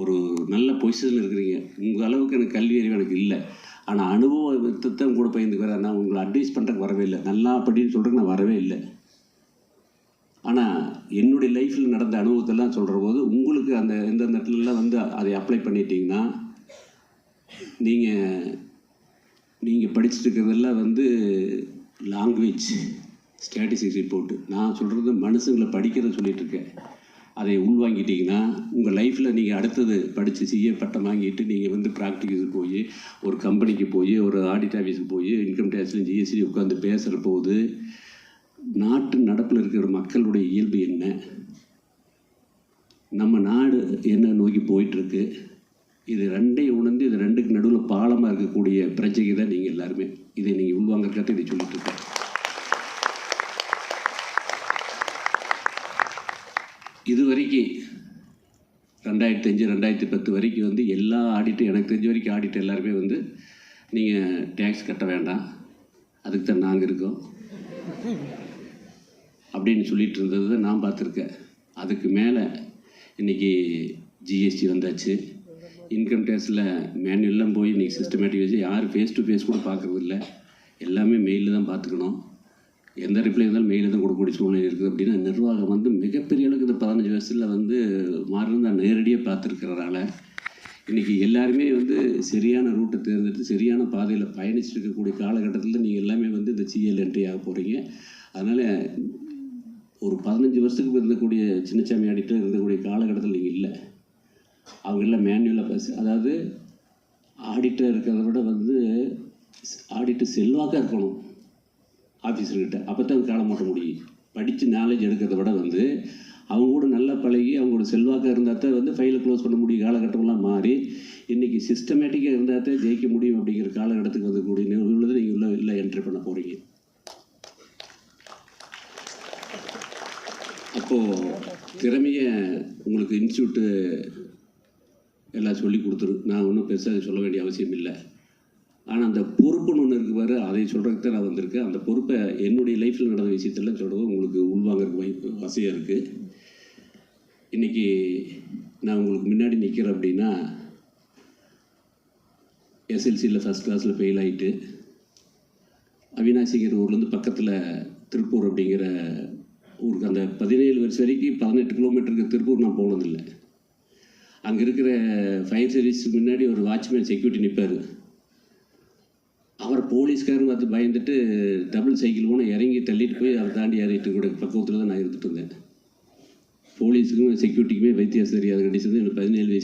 ஒரு நல்ல பொசிஷனில் இருக்கிறீங்க. உங்கள் அளவுக்கு எனக்கு கல்வி அறிவு எனக்கு இல்லை. ஆனால் அனுபவத்தை கூட பயந்துக்கு வரேன். நான் உங்களை அட்வைஸ் பண்ணுறதுக்கு வரவே இல்லை. நல்லா அப்படின்னு சொல்கிறதுக்கு நான் வரவே இல்லை. ஆனால் என்னுடைய லைஃப்பில் நடந்த அனுபவத்தெல்லாம் சொல்கிற போது உங்களுக்கு அந்த எந்தெந்த இடத்துலலாம் வந்து அதை அப்ளை பண்ணிட்டீங்கன்னா நீங்கள் படிச்சுட்டு இருக்கிறதெல்லாம் வந்து லாங்குவேஜ் ஸ்டாட்டிஸ்டிக்ஸ் ரிப்போர்ட்டு. நான் சொல்கிறது மனுஷங்களை படிக்கிறத சொல்லிகிட்ருக்கேன். அதை உள்வாங்கிட்டிங்கன்னா உங்கள் லைஃப்பில் நீங்கள் அடுத்தது படித்து சிஏ பட்டம் வாங்கிட்டு நீங்கள் வந்து ப்ராக்டிக்கலுக்கு போய் ஒரு கம்பெனிக்கு போய் ஒரு ஆடிட் ஆஃபீஸுக்கு போய் இன்கம் டேக்ஸ்லையும் ஜிஎஸ்டி உட்காந்து பேசுகிற போது நாட்டு நடப்பில் இருக்கிற மக்களுடைய இயல்பு என்ன, நம்ம நாடு என்ன நோக்கி போயிட்டுருக்கு, இது ரெண்டையும் உணர்ந்து இது ரெண்டுக்கு நடுவில் பாலமாக இருக்கக்கூடிய பிரச்சனைக்கு தான் நீங்கள் எல்லாருமே இதை நீங்கள் உள்வாங்கிறக்காக இதை சொல்லிட்டுருக்கேன். இது வரைக்கும் 2005 2010 வரைக்கும் வந்து எல்லா ஆடிட்டும் எனக்கு தெரிஞ்ச வரைக்கும் ஆடிட் எல்லாருமே வந்து நீங்கள் டேக்ஸ் கட்ட வேண்டாம், அதுக்கு தான் நாங்கள் இருக்கோம் அப்படின்னு சொல்லிட்டு இருந்தது நான் பார்த்துருக்கேன். அதுக்கு மேலே இன்றைக்கி ஜிஎஸ்டி வந்தாச்சு. இன்கம் டேக்ஸில் மேனுவல்லாம் போய் இன்றைக்கி சிஸ்டமேட்டிக் வச்சு யாரும் ஃபேஸ் டு ஃபேஸ் கூட பார்க்குறது இல்லை. எல்லாமே மெயிலில் தான் பார்த்துக்கணும். எந்த ரிப்ளை இருந்தாலும் மெயிலில் தான் கொடுக்கக்கூடிய சூழ்நிலை இருக்குது. அப்படின்னா நிர்வாகம் வந்து மிகப்பெரிய அளவுக்கு இந்த 15 வருஷத்தில் வந்து மாறுன்னு நான் நேரடியாக பார்த்துருக்கிறதுனால இன்றைக்கி எல்லாருமே வந்து சரியான ரூட்டை தேர்ந்தெடுத்து சரியான பாதையில் பயணிச்சுட்டு இருக்கக்கூடிய காலகட்டத்தில் நீங்கள் எல்லாமே வந்து இந்த சிஎல் என்ட்ரி ஆக போகிறீங்க. அதனால் ஒரு 15 வருஷத்துக்கு இருந்தக்கூடிய சின்னச்சாமி ஆடிட்டில் இருந்தக்கூடிய காலகட்டத்தில் நீங்கள் இல்லை. அவங்க எல்லாம் மேனுவலாக அதாவது ஆடிட்டர் இருக்கிறத விட வந்து ஆடிட்டு செல்வாக்காக இருக்கணும் ஆஃபீஸர்கிட்ட. அப்போ தான் காலம் மாட்ட முடியும். படித்து நாலேஜ் எடுக்கிறத விட வந்து அவங்க கூட நல்லா பழகி அவங்களோட செல்வாக்காக இருந்தால் தான் வந்து ஃபைலை க்ளோஸ் பண்ண முடியும். காலகட்டமெல்லாம் மாறி இன்றைக்கி சிஸ்டமேட்டிக்காக இருந்தால் தான் ஜெயிக்க முடியும் அப்படிங்கிற காலகட்டத்துக்கு வரக்கூடிய நிகழ்வுள்ளது நீங்கள் இல்லை என்ட்ரி பண்ண போகிறீங்க. அப்போது திறமையை உங்களுக்கு இன்ஸ்டியூட்டு எல்லாம் சொல்லி கொடுத்துரு. நான் ஒன்றும் பெருசாக சொல்ல வேண்டிய அவசியம் இல்லை. ஆனால் அந்த பொறுப்புன்னு ஒன்று இருக்குது பாரு, அதை சொல்கிறதுக்கு தான் நான் வந்திருக்கேன். அந்த பொறுப்பை என்னுடைய லைஃப்பில் நடந்த விஷயத்தெல்லாம் சொல்கிறது உங்களுக்கு உள்வாங்கிறதுக்கு வசதியாக இருக்குது. இன்றைக்கி நான் உங்களுக்கு முன்னாடி நிற்கிறேன் அப்படின்னா எஸ்எல்சியில் ஃபஸ்ட் கிளாஸில் ஃபெயில் ஆகிட்டு அவினாசிங்கிற ஊர்லேருந்து பக்கத்தில் திருப்பூர் அப்படிங்கிற ஊருக்கு அந்த 17 வருஷம் வரைக்கும் 18 கிலோமீட்டருக்கு திருப்பூர் நான் போனதில்லை. அங்கே இருக்கிற ஃபயர் சர்வீஸுக்கு முன்னாடி ஒரு வாட்ச்மேன் செக்யூரிட்டி நிற்பார். அவரை போலீஸ்காரன் பார்த்து பயந்துட்டு டபுள் சைக்கிள் போனால் இறங்கி தள்ளிட்டு போய் அதை தாண்டி ஏறிட்டு கூட பக்கத்தில் தான் நான் இருந்துட்டு இருந்தேன். போலீஸுக்கும் செக்யூரிட்டிக்குமே வித்தியாசம் தெரியாத கண்டிஷன் எனக்கு 17 வயசு